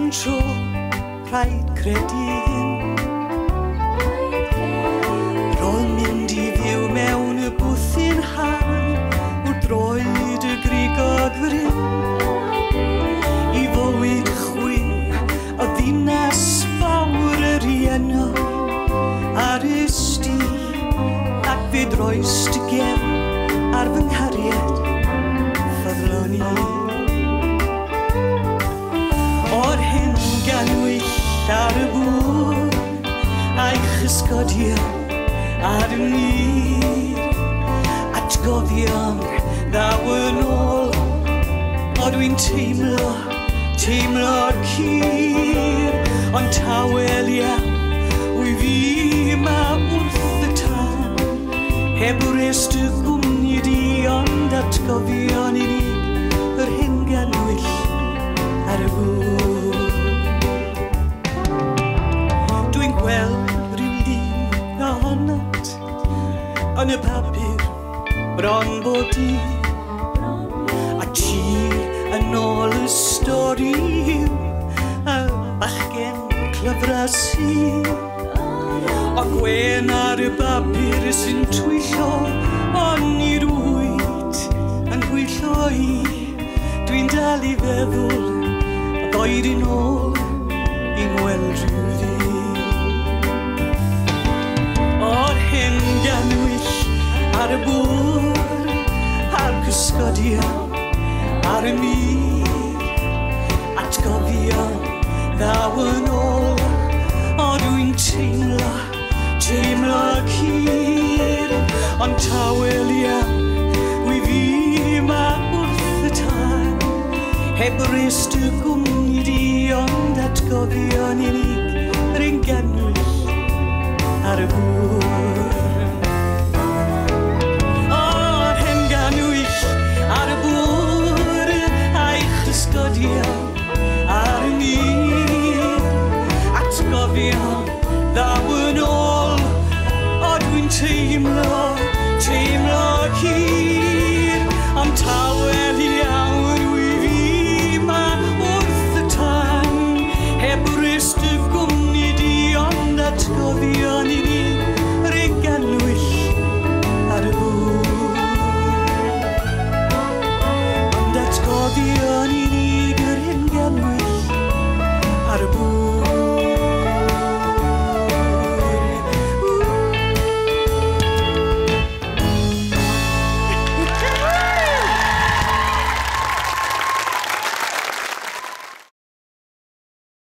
un tro rhaid credu Ro'n mynd I fyw mewn y bwthyn hardd wrth droed y grigog fryn I fywyd chwyn o ddinas fawr yr ienno ar y sti ac fe droes dy gefn ar fy nghariad ffyddlon I O'r hyn gan wyll ar y bwr a'i chysgodion ar y mîr atgofion ddaw yn ôl o dwi'n teimlo'r cur ond tawel iawn wy fi ma wrth y tan heb wrest y gwmni di ond atgofion unig yr hyn gan wyll ar y bwr Dwi'n gweld rhyw ddyn ohonot yn y papur bron bod di a ti yn ôl y stori yw a bachgen clyfras sydd o gwen ar y papur sy'n twyllo ond i'r wyd yn gwyllo I dwi'n dal I feddwl a boed yn ôl I weld rhyw ddyn O'r hyn gan wyll ar y bwr a'r cysgodion ar y mîr atgofion ddaw yn ôl o dwi'n teimlo cur ond tawel iawn wy fi ma wrth y tan heb rest y gwmni di ond atgofion unig yr un ganwyll ar y bwr O'r hen ganwyll ar y bwr a'i chysgodion ar y mîr atgofion ddaw yn ôl o dwi'n teimlo cur ond tawel iawn wy fi ma wrth y tan heb rest y gwmni di ond atgofion unig